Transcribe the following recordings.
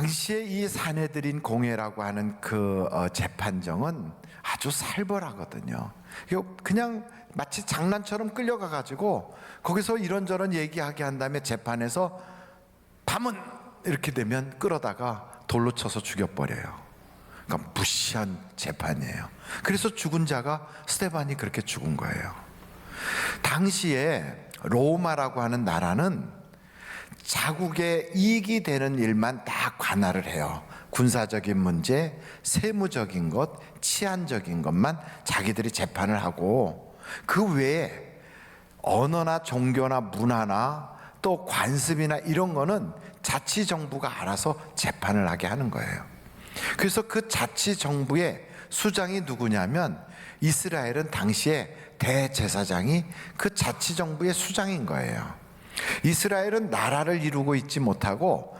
당시에 이 사내들인 공회라고 하는 그 재판정은 아주 살벌하거든요. 그냥 마치 장난처럼 끌려가 가지고 거기서 이런저런 얘기하게 한 다음에 재판에서 밤은 이렇게 되면 끌어다가 돌로 쳐서 죽여버려요. 그러니까 무시한 재판이에요. 그래서 죽은 자가 스데반이 그렇게 죽은 거예요. 당시에 로마라고 하는 나라는 자국의 이익이 되는 일만 다 관할을 해요. 군사적인 문제, 세무적인 것, 치안적인 것만 자기들이 재판을 하고, 그 외에 언어나 종교나 문화나 또 관습이나 이런 거는 자치정부가 알아서 재판을 하게 하는 거예요. 그래서 그 자치정부의 수장이 누구냐면, 이스라엘은 당시에 대제사장이 그 자치정부의 수장인 거예요. 이스라엘은 나라를 이루고 있지 못하고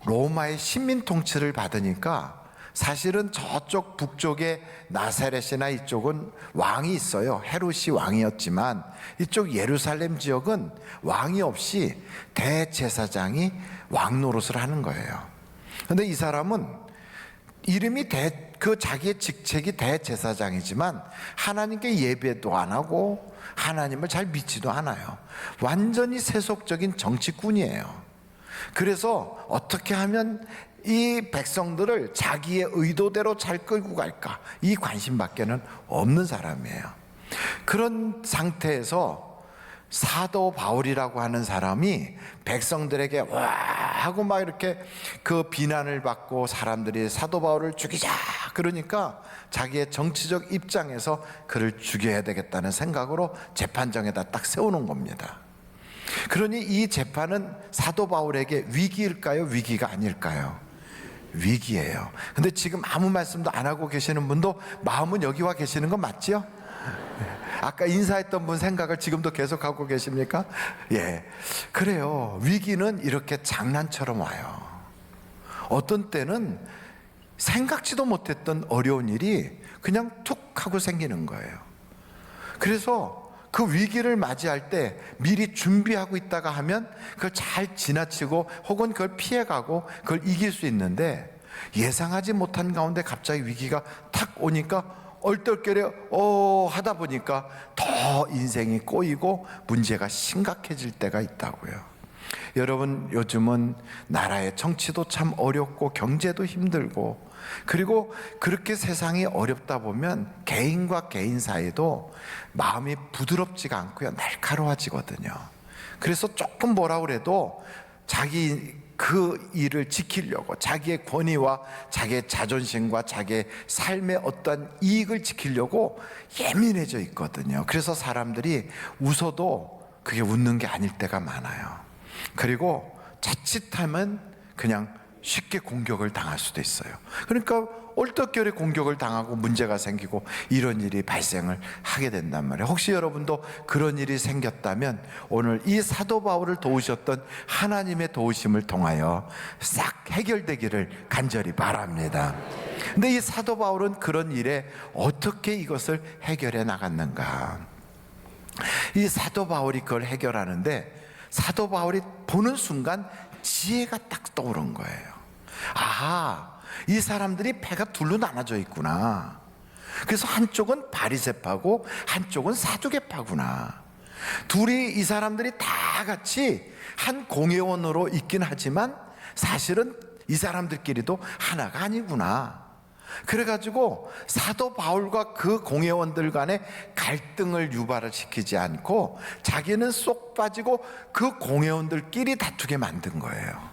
로마의 식민 통치를 받으니까 사실은 저쪽 북쪽에 나사렛이나 이쪽은 왕이 있어요. 헤롯이 왕이었지만 이쪽 예루살렘 지역은 왕이 없이 대제사장이 왕 노릇을 하는 거예요. 그런데 이 사람은 이름이 자기의 직책이 대제사장이지만 하나님께 예배도 안 하고 하나님을 잘 믿지도 않아요. 완전히 세속적인 정치꾼이에요. 그래서 어떻게 하면 이 백성들을 자기의 의도대로 잘 끌고 갈까, 이 관심밖에는 없는 사람이에요. 그런 상태에서 사도 바울이라고 하는 사람이 백성들에게 와 하고 막 이렇게 그 비난을 받고 사람들이 사도 바울을 죽이자 그러니까 자기의 정치적 입장에서 그를 죽여야 되겠다는 생각으로 재판정에다 딱 세워놓은 겁니다. 그러니 이 재판은 사도 바울에게 위기일까요? 위기가 아닐까요? 위기예요. 근데 지금 아무 말씀도 안 하고 계시는 분도 마음은 여기 와 계시는 건 맞지요? 아까 인사했던 분 생각을 지금도 계속 하고 계십니까? 예, 그래요. 위기는 이렇게 장난처럼 와요. 어떤 때는 생각지도 못했던 어려운 일이 그냥 툭 하고 생기는 거예요. 그래서 그 위기를 맞이할 때 미리 준비하고 있다가 하면 그걸 잘 지나치고 혹은 그걸 피해가고 그걸 이길 수 있는데, 예상하지 못한 가운데 갑자기 위기가 탁 오니까 얼떨결에 하다 보니까 더 인생이 꼬이고 문제가 심각해질 때가 있다고요. 여러분, 요즘은 나라의 정치도 참 어렵고 경제도 힘들고, 그리고 그렇게 세상이 어렵다 보면 개인과 개인 사이도 마음이 부드럽지가 않고요, 날카로워지거든요. 그래서 조금 뭐라 그래도 자기 그 일을 지키려고 자기의 권위와 자기의 자존심과 자기의 삶의 어떤 이익을 지키려고 예민해져 있거든요. 그래서 사람들이 웃어도 그게 웃는 게 아닐 때가 많아요. 그리고 자칫하면 그냥 쉽게 공격을 당할 수도 있어요. 그러니까 얼떨결에 공격을 당하고 문제가 생기고 이런 일이 발생을 하게 된단 말이에요. 혹시 여러분도 그런 일이 생겼다면 오늘 이 사도 바울을 도우셨던 하나님의 도우심을 통하여 싹 해결되기를 간절히 바랍니다. 근데 이 사도 바울은 그런 일에 어떻게 이것을 해결해 나갔는가? 이 사도 바울이 그걸 해결하는데, 사도 바울이 보는 순간 지혜가 딱 떠오른 거예요. 아하, 이 사람들이 패가 둘로 나눠져 있구나. 그래서 한쪽은 바리새파고 한쪽은 사두개파구나. 둘이, 이 사람들이 다 같이 한 공회원으로 있긴 하지만 사실은 이 사람들끼리도 하나가 아니구나. 그래가지고 사도 바울과 그 공회원들 간에 갈등을 유발을 시키지 않고 자기는 쏙 빠지고 그 공회원들끼리 다투게 만든 거예요.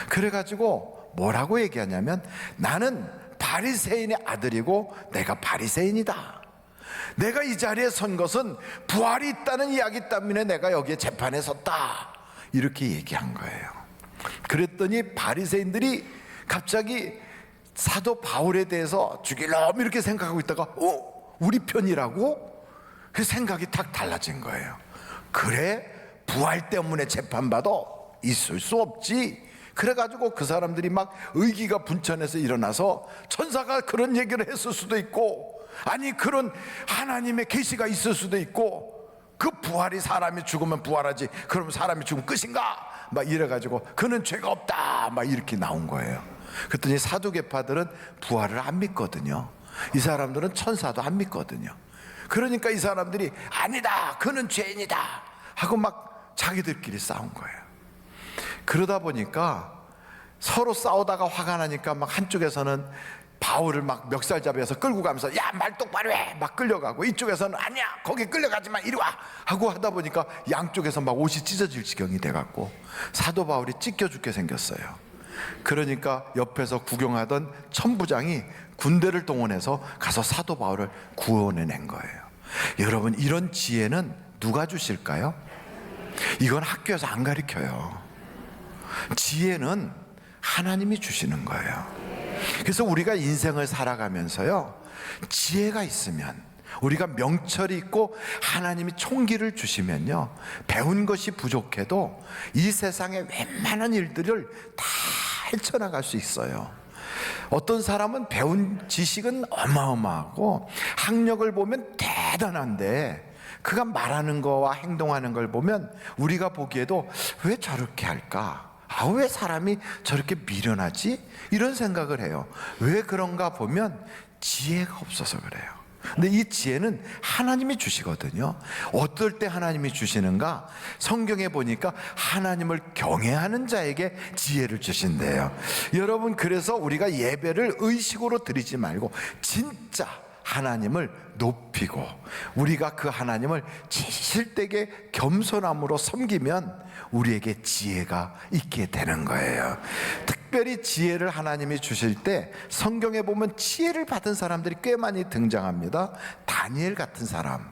그래가지고 뭐라고 얘기하냐면, 나는 바리새인의 아들이고 내가 바리새인이다. 내가 이 자리에 선 것은 부활이 있다는 이야기 때문에 내가 여기에 재판에 섰다. 이렇게 얘기한 거예요. 그랬더니 바리새인들이 갑자기 사도 바울에 대해서 죽이려면 이렇게 생각하고 있다가 우리 편이라고? 그 생각이 탁 달라진 거예요. 그래, 부활 때문에 재판받아? 있을 수 없지. 그래가지고 그 사람들이 막 의기가 분천해서 일어나서 천사가 그런 얘기를 했을 수도 있고, 아니 그런 하나님의 계시가 있을 수도 있고, 그 부활이 사람이 죽으면 부활하지 그럼 사람이 죽으면 끝인가? 막 이래가지고 그는 죄가 없다 막 이렇게 나온 거예요. 그랬더니 사두개파들은 부활을 안 믿거든요. 이 사람들은 천사도 안 믿거든요. 그러니까 이 사람들이 아니다, 그는 죄인이다 하고 막 자기들끼리 싸운 거예요. 그러다 보니까 서로 싸우다가 화가 나니까 막 한쪽에서는 바울을 막 멱살잡이에서 끌고 가면서 야, 말 똑바로 해 막 끌려가고, 이쪽에서는 아니야, 거기 끌려가지 마, 이리 와 하고 하다 보니까 양쪽에서 막 옷이 찢어질 지경이 돼갖고 사도 바울이 찢겨 죽게 생겼어요. 그러니까 옆에서 구경하던 천부장이 군대를 동원해서 가서 사도 바울을 구원해낸 거예요. 여러분, 이런 지혜는 누가 주실까요? 이건 학교에서 안 가르쳐요. 지혜는 하나님이 주시는 거예요. 그래서 우리가 인생을 살아가면서요, 지혜가 있으면, 우리가 명철이 있고 하나님이 총기를 주시면요, 배운 것이 부족해도 이 세상의 웬만한 일들을 다 헤쳐나갈 수 있어요. 어떤 사람은 배운 지식은 어마어마하고 학력을 보면 대단한데 그가 말하는 거와 행동하는 걸 보면 우리가 보기에도 왜 저렇게 할까? 왜 사람이 저렇게 미련하지? 이런 생각을 해요. 왜 그런가 보면 지혜가 없어서 그래요. 근데 이 지혜는 하나님이 주시거든요. 어떨 때 하나님이 주시는가? 성경에 보니까 하나님을 경외하는 자에게 지혜를 주신대요. 여러분, 그래서 우리가 예배를 의식으로 드리지 말고 진짜 하나님을 높이고 우리가 그 하나님을 진실되게 겸손함으로 섬기면 우리에게 지혜가 있게 되는 거예요. 특별히 지혜를 하나님이 주실 때 성경에 보면 지혜를 받은 사람들이 꽤 많이 등장합니다. 다니엘 같은 사람,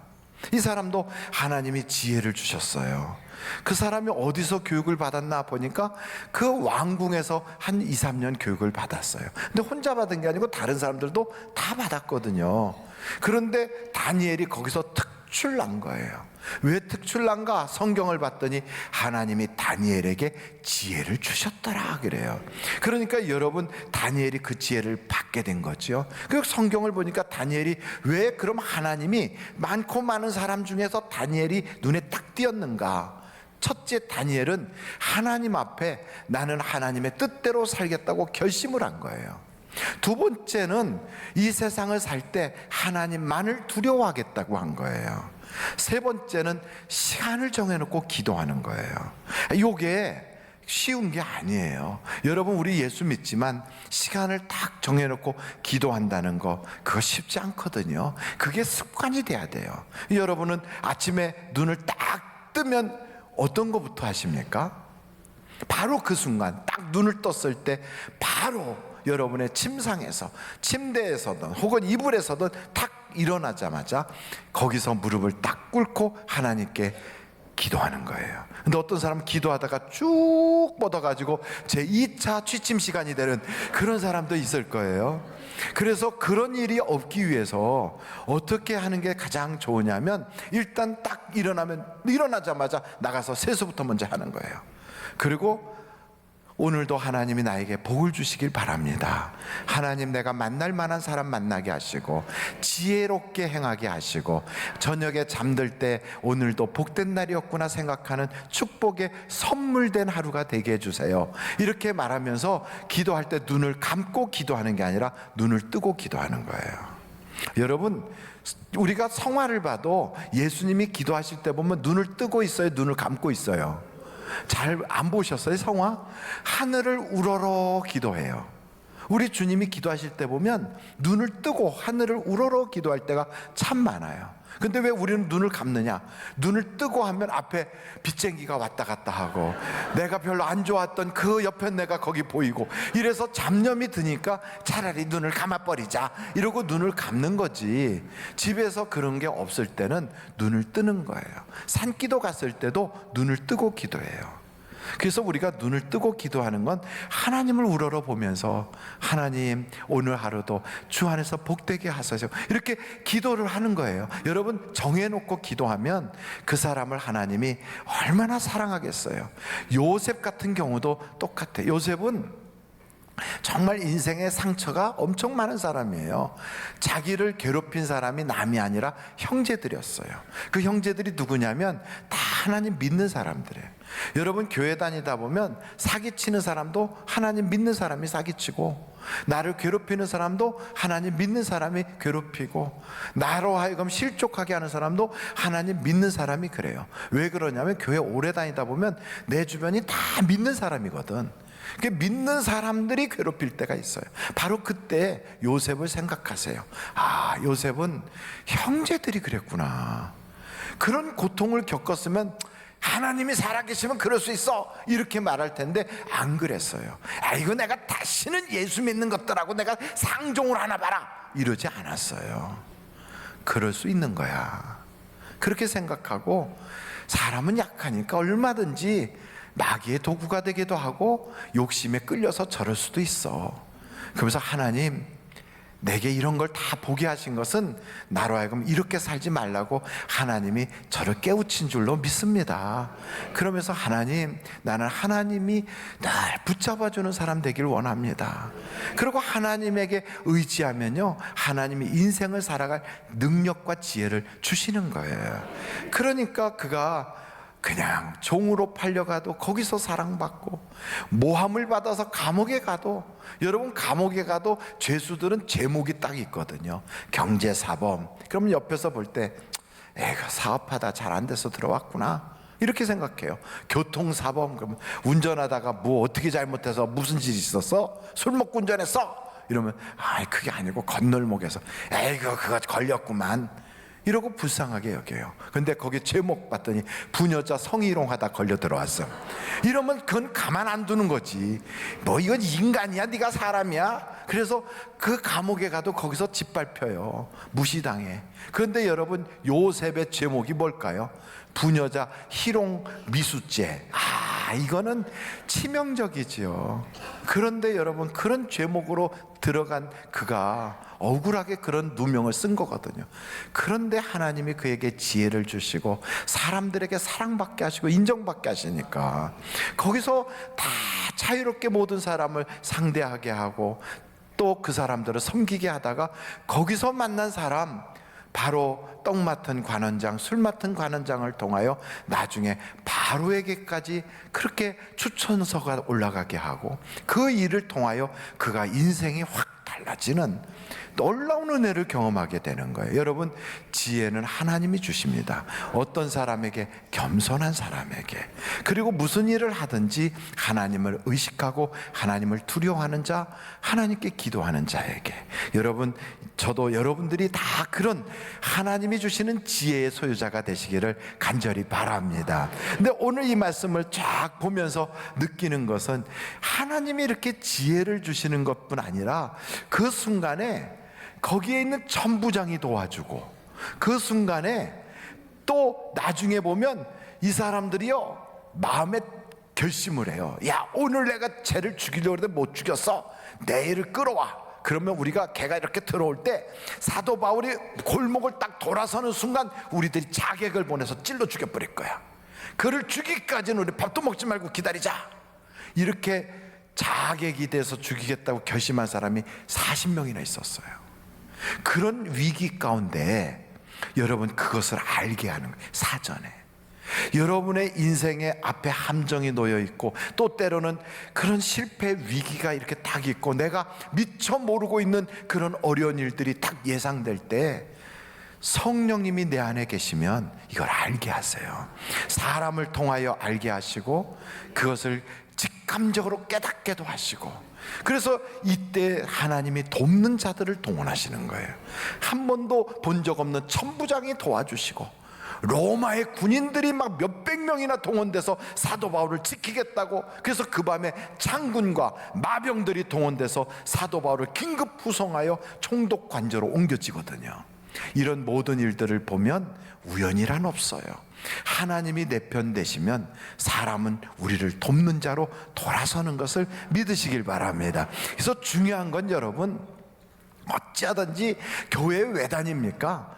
이 사람도 하나님이 지혜를 주셨어요. 그 사람이 어디서 교육을 받았나 보니까 그 왕궁에서 한 2, 3년 교육을 받았어요. 근데 혼자 받은 게 아니고 다른 사람들도 다 받았거든요. 그런데 다니엘이 거기서 특출난 거예요. 왜 특출난가? 성경을 봤더니 하나님이 다니엘에게 지혜를 주셨더라 그래요. 그러니까 여러분, 다니엘이 그 지혜를 받게 된 거죠. 그 성경을 보니까 다니엘이 왜 그럼 하나님이 많고 많은 사람 중에서 다니엘이 눈에 딱 띄었는가? 첫째, 다니엘은 하나님 앞에 나는 하나님의 뜻대로 살겠다고 결심을 한 거예요. 두 번째는 이 세상을 살 때 하나님만을 두려워하겠다고 한 거예요. 세 번째는 시간을 정해놓고 기도하는 거예요. 이게 쉬운 게 아니에요. 여러분, 우리 예수 믿지만 시간을 딱 정해놓고 기도한다는 거, 그거 쉽지 않거든요. 그게 습관이 돼야 돼요. 여러분은 아침에 눈을 딱 뜨면 어떤 것부터 하십니까? 바로 그 순간 딱 눈을 떴을 때 바로 여러분의 침상에서, 침대에서든 혹은 이불에서든 딱 일어나자마자 거기서 무릎을 딱 꿇고 하나님께 기도하는 거예요. 근데 어떤 사람은 기도하다가 쭉 뻗어가지고 제 2차 취침 시간이 되는 그런 사람도 있을 거예요. 그래서 그런 일이 없기 위해서 어떻게 하는 게 가장 좋으냐면, 일단 딱 일어나자마자 나가서 세수부터 먼저 하는 거예요. 그리고 오늘도 하나님이 나에게 복을 주시길 바랍니다. 하나님, 내가 만날 만한 사람 만나게 하시고 지혜롭게 행하게 하시고 저녁에 잠들 때 오늘도 복된 날이었구나 생각하는 축복의 선물된 하루가 되게 해주세요. 이렇게 말하면서 기도할 때 눈을 감고 기도하는 게 아니라 눈을 뜨고 기도하는 거예요. 여러분, 우리가 성화를 봐도 예수님이 기도하실 때 보면 눈을 뜨고 있어요, 눈을 감고 있어요? 잘 안 보셨어요? 성화? 하늘을 우러러 기도해요. 우리 주님이 기도하실 때 보면 눈을 뜨고 하늘을 우러러 기도할 때가 참 많아요. 근데 왜 우리는 눈을 감느냐? 눈을 뜨고 하면 앞에 빚쟁이가 왔다 갔다 하고 내가 별로 안 좋았던 그 옆에 내가 거기 보이고 이래서 잡념이 드니까 차라리 눈을 감아버리자 이러고 눈을 감는 거지. 집에서 그런 게 없을 때는 눈을 뜨는 거예요. 산기도 갔을 때도 눈을 뜨고 기도해요. 그래서 우리가 눈을 뜨고 기도하는 건 하나님을 우러러 보면서 하나님, 오늘 하루도 주 안에서 복되게 하소서, 이렇게 기도를 하는 거예요. 여러분, 정해놓고 기도하면 그 사람을 하나님이 얼마나 사랑하겠어요. 요셉 같은 경우도 똑같아요. 요셉은 정말 인생의 상처가 엄청 많은 사람이에요. 자기를 괴롭힌 사람이 남이 아니라 형제들이었어요. 그 형제들이 누구냐면 다 하나님 믿는 사람들이에요. 여러분, 교회 다니다 보면 사기치는 사람도 하나님 믿는 사람이 사기치고, 나를 괴롭히는 사람도 하나님 믿는 사람이 괴롭히고, 나로 하여금 실족하게 하는 사람도 하나님 믿는 사람이 그래요. 왜 그러냐면 교회 오래 다니다 보면 내 주변이 다 믿는 사람이거든. 그 믿는 사람들이 괴롭힐 때가 있어요. 바로 그때 요셉을 생각하세요. 아, 요셉은 형제들이 그랬구나. 그런 고통을 겪었으면 하나님이 살아계시면 그럴 수 있어, 이렇게 말할 텐데 안 그랬어요. 아, 이거 내가 다시는 예수 믿는 것들하고 내가 상종을 하나 봐라, 이러지 않았어요. 그럴 수 있는 거야. 그렇게 생각하고, 사람은 약하니까 얼마든지 마귀의 도구가 되기도 하고 욕심에 끌려서 저럴 수도 있어. 그러면서 하나님, 내게 이런 걸 다 보게 하신 것은 나로 하여금 이렇게 살지 말라고 하나님이 저를 깨우친 줄로 믿습니다. 그러면서 하나님, 나는 하나님이 날 붙잡아주는 사람 되길 원합니다. 그리고 하나님에게 의지하면요, 하나님이 인생을 살아갈 능력과 지혜를 주시는 거예요. 그러니까 그가 그냥 종으로 팔려가도 거기서 사랑받고, 모함을 받아서 감옥에 가도, 여러분, 감옥에 가도 죄수들은 제목이 딱 있거든요. 경제사범. 그럼 옆에서 볼 때 애가 사업하다 잘 안 돼서 들어왔구나, 이렇게 생각해요. 교통사범. 그러면 운전하다가 뭐 어떻게 잘못해서 무슨 일이 있었어? 술 먹고 운전했어? 이러면 그게 아니고 건널목에서 에이그 그거 걸렸구만, 이러고 불쌍하게 여겨요. 근데 거기 제목 봤더니 부녀자 성희롱하다 걸려 들어왔어. 이러면 그건 가만 안 두는 거지. 뭐 이건 인간이야, 네가 사람이야? 그래서 그 감옥에 가도 거기서 짓밟혀요. 무시당해. 그런데 여러분, 요셉의 제목이 뭘까요? 부녀자 희롱 미수죄. 이거는 치명적이지요. 그런데 여러분, 그런 제목으로 들어간 그가 억울하게 그런 누명을 쓴 거거든요. 그런데 하나님이 그에게 지혜를 주시고 사람들에게 사랑받게 하시고 인정받게 하시니까 거기서 다 자유롭게 모든 사람을 상대하게 하고, 또 그 사람들을 섬기게 하다가 거기서 만난 사람, 바로 떡 맡은 관원장, 술 맡은 관원장을 통하여 나중에 바로에게까지 그렇게 추천서가 올라가게 하고, 그 일을 통하여 그가 인생이 확 달라지는 놀라운 은혜를 경험하게 되는 거예요. 여러분, 지혜는 하나님이 주십니다. 어떤 사람에게? 겸손한 사람에게. 그리고 무슨 일을 하든지 하나님을 의식하고 하나님을 두려워하는 자, 하나님께 기도하는 자에게. 여러분, 저도 여러분들이 다 그런 하나님이 주시는 지혜의 소유자가 되시기를 간절히 바랍니다. 근데 오늘 이 말씀을 쫙 보면서 느끼는 것은, 하나님이 이렇게 지혜를 주시는 것뿐 아니라 그 순간에 거기에 있는 천부장이 도와주고, 그 순간에 또 나중에 보면 이 사람들이요, 마음에 결심을 해요. 야, 오늘 내가 쟤를 죽이려고 했는데 못 죽였어. 내일을 끌어와. 그러면 우리가 걔가 이렇게 들어올 때 사도 바울이 골목을 딱 돌아서는 순간 우리들이 자객을 보내서 찔러 죽여버릴 거야. 그를 죽이기까지는 우리 밥도 먹지 말고 기다리자. 이렇게 자객이 돼서 죽이겠다고 결심한 사람이 40명이나 있었어요. 그런 위기 가운데 여러분, 그것을 알게 하는 거예요. 사전에 여러분의 인생의 앞에 함정이 놓여 있고, 또 때로는 그런 실패 위기가 이렇게 딱 있고, 내가 미처 모르고 있는 그런 어려운 일들이 딱 예상될 때 성령님이 내 안에 계시면 이걸 알게 하세요. 사람을 통하여 알게 하시고, 그것을 직감적으로 깨닫게도 하시고, 그래서 이때 하나님이 돕는 자들을 동원하시는 거예요. 한 번도 본 적 없는 천부장이 도와주시고, 로마의 군인들이 막 몇백 명이나 동원돼서 사도 바울을 지키겠다고, 그래서 그 밤에 장군과 마병들이 동원돼서 사도 바울을 긴급 후송하여 총독 관저로 옮겨지거든요. 이런 모든 일들을 보면 우연이란 없어요. 하나님이 내 편 되시면 사람은 우리를 돕는 자로 돌아서는 것을 믿으시길 바랍니다. 그래서 중요한 건 여러분, 어찌하든지 교회에 왜 다닙니까?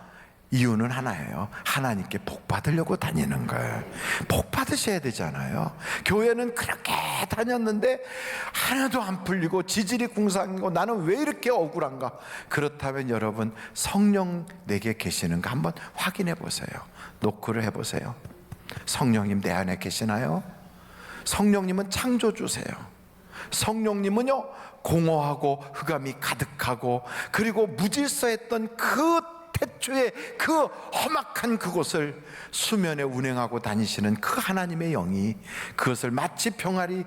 이유는 하나예요. 하나님께 복 받으려고 다니는 거예요. 복 받으셔야 되잖아요. 교회는 그렇게 다녔는데 하나도 안 풀리고 지질이 궁상이고 나는 왜 이렇게 억울한가? 그렇다면 여러분, 성령 내게 계시는가 한번 확인해 보세요. 노크를 해보세요. 성령님 내 안에 계시나요? 성령님은 창조주세요. 성령님은요, 공허하고 흑암이 가득하고 그리고 무질서했던 그 태초의 그 험악한 그곳을 수면에 운행하고 다니시는 그 하나님의 영이 그것을 마치 병아리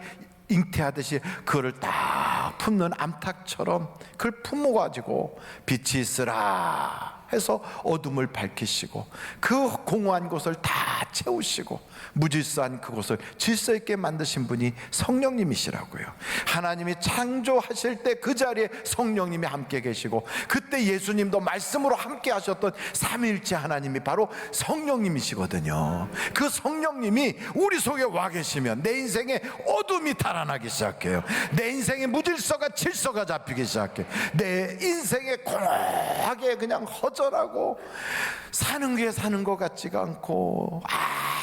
잉태하듯이 그거를 딱 품는 암탉처럼 그걸 품어가지고 빛이 있으라 해서 어둠을 밝히시고 그 공허한 곳을 다 채우시고 무질서한 그곳을 질서 있게 만드신 분이 성령님이시라고요. 하나님이 창조하실 때 그 자리에 성령님이 함께 계시고 그때 예수님도 말씀으로 함께 하셨던 삼위일체 하나님이 바로 성령님이시거든요. 그 성령님이 우리 속에 와 계시면 내 인생에 어둠이 달아나기 시작해요. 내 인생에 무질서가 질서가 잡히기 시작해요. 내 인생에 공허하게 그냥 허전하고 사는 게 사는 것 같지가 않고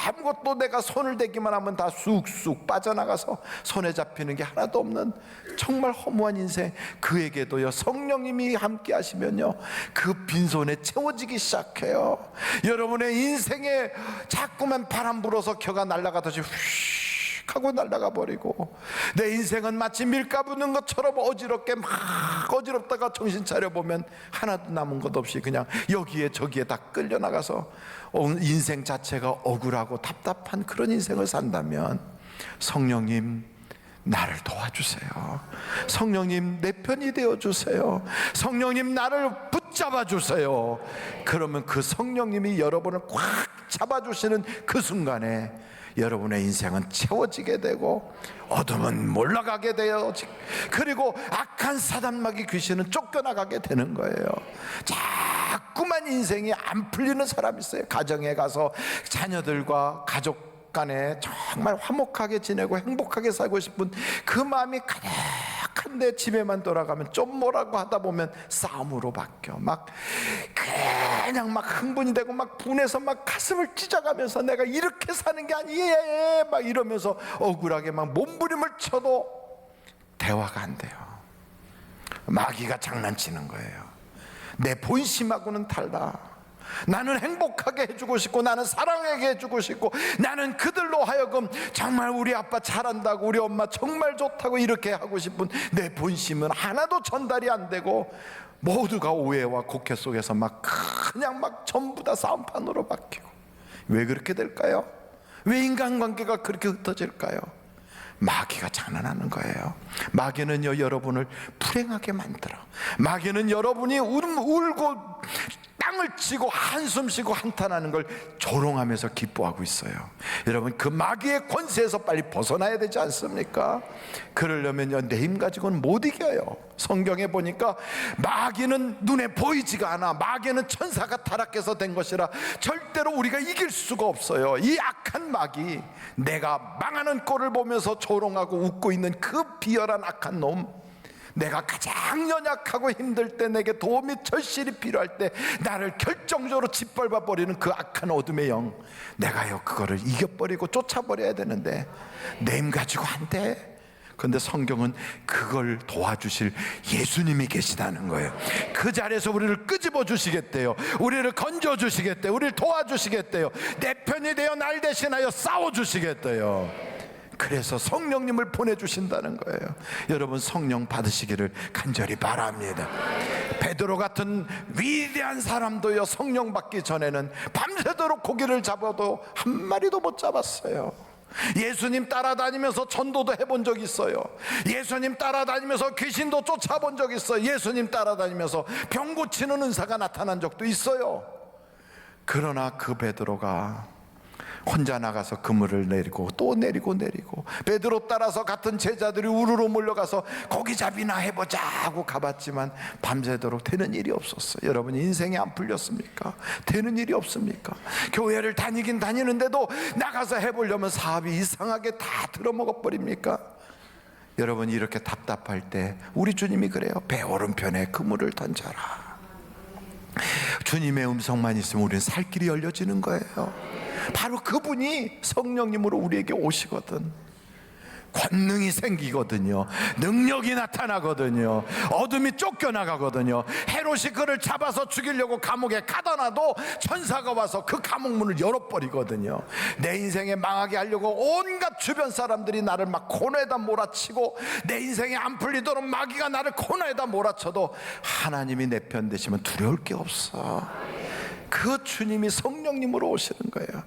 아무것도 내가 손을 대기만 하면 다 쑥쑥 빠져나가서 손에 잡히는 게 하나도 없는 정말 허무한 인생, 그에게도요 성령님이 함께 하시면요 그 빈손에 채워지기 시작해요. 여러분의 인생에 자꾸만 바람 불어서 겨가 날아가듯이 휙 하고 날아가 버리고 내 인생은 마치 밀가 부는 것처럼 어지럽게 막 어지럽다가 정신 차려 보면 하나도 남은 것 없이 그냥 여기에 저기에 다 끌려나가서 인생 자체가 억울하고 답답한 그런 인생을 산다면 성령님 나를 도와주세요. 성령님 내 편이 되어주세요. 성령님 나를 붙잡아 주세요. 그러면 그 성령님이 여러분을 꽉 잡아주시는 그 순간에 여러분의 인생은 채워지게 되고 어둠은 몰라가게 되어 그리고 악한 사단마귀 귀신은 쫓겨나가게 되는 거예요. 자꾸만 인생이 안 풀리는 사람이 있어요. 가정에 가서 자녀들과 가족 간에 정말 화목하게 지내고 행복하게 살고 싶은 그 마음이 가득한데 집에만 돌아가면 좀 뭐라고 하다 보면 싸움으로 바뀌어 막 그냥 막 흥분이 되고 막 분해서 막 가슴을 찢어가면서 내가 이렇게 사는 게 아니에요 막 이러면서 억울하게 막 몸부림을 쳐도 대화가 안 돼요. 마귀가 장난치는 거예요. 내 본심하고는 달라. 나는 행복하게 해주고 싶고 나는 사랑하게 해주고 싶고 나는 그들로 하여금 정말 우리 아빠 잘한다고 우리 엄마 정말 좋다고 이렇게 하고 싶은 내 본심은 하나도 전달이 안 되고 모두가 오해와 곡해 속에서 막 그냥 막 전부 다 싸움판으로 바뀌고 왜 그렇게 될까요? 왜 인간관계가 그렇게 흩어질까요? 마귀가 장난하는 거예요. 마귀는요 여러분을 불행하게 만들어. 마귀는 여러분이 울고 땅을 치고 한숨 쉬고 한탄하는 걸 조롱하면서 기뻐하고 있어요. 여러분 그 마귀의 권세에서 빨리 벗어나야 되지 않습니까? 그러려면요 내 힘 가지고는 못 이겨요. 성경에 보니까 마귀는 눈에 보이지가 않아. 마귀는 천사가 타락해서 된 것이라 절대로 우리가 이길 수가 없어요. 이 악한 마귀, 내가 망하는 꼴을 보면서 조롱하고 웃고 있는 그 비열한 악한 놈, 내가 가장 연약하고 힘들 때 내게 도움이 절실히 필요할 때 나를 결정적으로 짓밟아 버리는 그 악한 어둠의 영, 내가요 그거를 이겨버리고 쫓아버려야 되는데 내 힘 가지고 안 돼. 그런데 성경은 그걸 도와주실 예수님이 계시다는 거예요. 그 자리에서 우리를 끄집어 주시겠대요. 우리를 건져 주시겠대요. 우리를 도와주시겠대요. 내 편이 되어 날 대신하여 싸워 주시겠대요. 그래서 성령님을 보내주신다는 거예요. 여러분 성령 받으시기를 간절히 바랍니다. 베드로 같은 위대한 사람도요 성령 받기 전에는 밤새도록 고기를 잡아도 한 마리도 못 잡았어요. 예수님 따라다니면서 전도도 해본 적 있어요. 예수님 따라다니면서 귀신도 쫓아본 적 있어요. 예수님 따라다니면서 병 고치는 은사가 나타난 적도 있어요. 그러나 그 베드로가 혼자 나가서 그물을 내리고 또 내리고 베드로 따라서 같은 제자들이 우르르 몰려가서 고기잡이나 해보자 하고 가봤지만 밤새도록 되는 일이 없었어요. 여러분 인생이 안 풀렸습니까? 되는 일이 없습니까? 교회를 다니긴 다니는데도 나가서 해보려면 사업이 이상하게 다 들어먹어 버립니까? 여러분 이렇게 답답할 때 우리 주님이 그래요. 배 오른편에 그물을 던져라. 주님의 음성만 있으면 우리는 살 길이 열려지는 거예요. 바로 그분이 성령님으로 우리에게 오시거든. 권능이 생기거든요. 능력이 나타나거든요. 어둠이 쫓겨나가거든요. 헤롯이 그를 잡아서 죽이려고 감옥에 가둬놔도 천사가 와서 그 감옥문을 열어버리거든요. 내 인생에 망하게 하려고 온갖 주변 사람들이 나를 막 코너에다 몰아치고 내 인생에 안 풀리도록 마귀가 나를 코너에다 몰아쳐도 하나님이 내 편 되시면 두려울 게 없어. 그 주님이 성령님으로 오시는 거예요.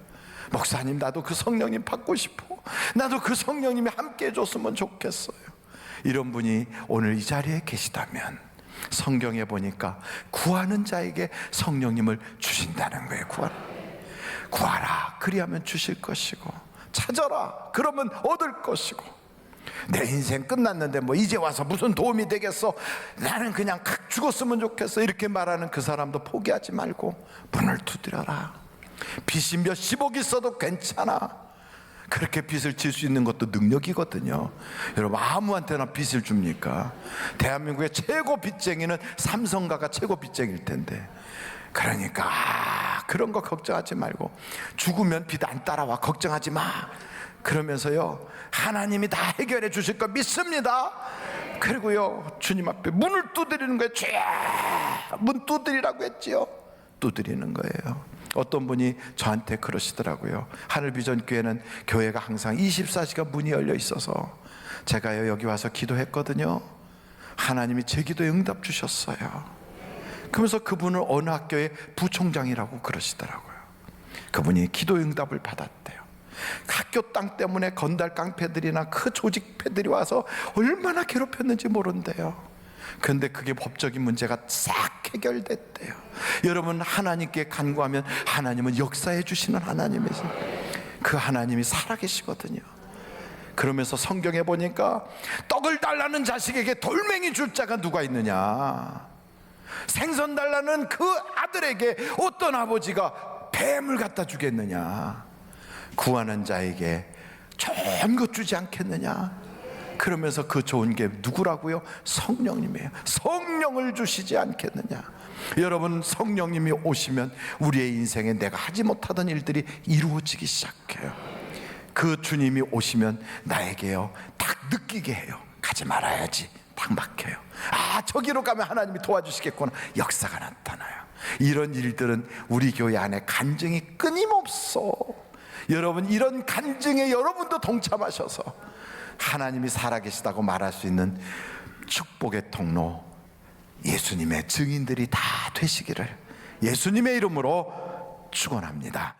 목사님, 나도 그 성령님 받고 싶어. 나도 그 성령님이 함께 해줬으면 좋겠어요. 이런 분이 오늘 이 자리에 계시다면 성경에 보니까 구하는 자에게 성령님을 주신다는 거예요. 구하라 그리하면 주실 것이고, 찾아라 그러면 얻을 것이고. 내 인생 끝났는데 뭐 이제 와서 무슨 도움이 되겠어, 나는 그냥 죽었으면 좋겠어, 이렇게 말하는 그 사람도 포기하지 말고 문을 두드려라. 빚이 몇십억 있어도 괜찮아. 그렇게 빚을 질 수 있는 것도 능력이거든요. 여러분, 아무한테나 빚을 줍니까? 대한민국의 최고 빚쟁이는 삼성가가 최고 빚쟁이일 텐데. 그러니까 그런 거 걱정하지 말고, 죽으면 빚 안 따라와, 걱정하지 마. 그러면서요, 하나님이 다 해결해 주실 거 믿습니다. 그리고요, 주님 앞에 문을 두드리는 거예요. 문 두드리라고 했지요. 두드리는 거예요. 어떤 분이 저한테 그러시더라고요. 하늘비전교회는 교회가 항상 24시간 문이 열려 있어서 제가요 여기 와서 기도했거든요. 하나님이 제 기도에 응답 주셨어요. 그러면서 그분은 어느 학교의 부총장이라고 그러시더라고요. 그분이 기도 응답을 받았대요. 학교 땅 때문에 건달 깡패들이나 그 조직패들이 와서 얼마나 괴롭혔는지 모른대요. 그런데 그게 법적인 문제가 싹 해결됐대요. 여러분, 하나님께 간구하면 하나님은 역사해 주시는 하나님이세요. 그 하나님이 살아계시거든요. 그러면서 성경에 보니까 떡을 달라는 자식에게 돌멩이 줄 자가 누가 있느냐, 생선 달라는 그 아들에게 어떤 아버지가 뱀을 갖다 주겠느냐, 구하는 자에게 좋은 것 주지 않겠느냐. 그러면서 그 좋은 게 누구라고요? 성령님이에요. 성령을 주시지 않겠느냐. 여러분, 성령님이 오시면 우리의 인생에 내가 하지 못하던 일들이 이루어지기 시작해요. 그 주님이 오시면 나에게요 딱 느끼게 해요. 가지 말아야지. 딱 막혀요. 아, 저기로 가면 하나님이 도와주시겠구나. 역사가 나타나요. 이런 일들은 우리 교회 안에 간증이 끊임없어. 여러분, 이런 간증에 여러분도 동참하셔서 하나님이 살아계시다고 말할 수 있는 축복의 통로, 예수님의 증인들이 다 되시기를 예수님의 이름으로 축원합니다.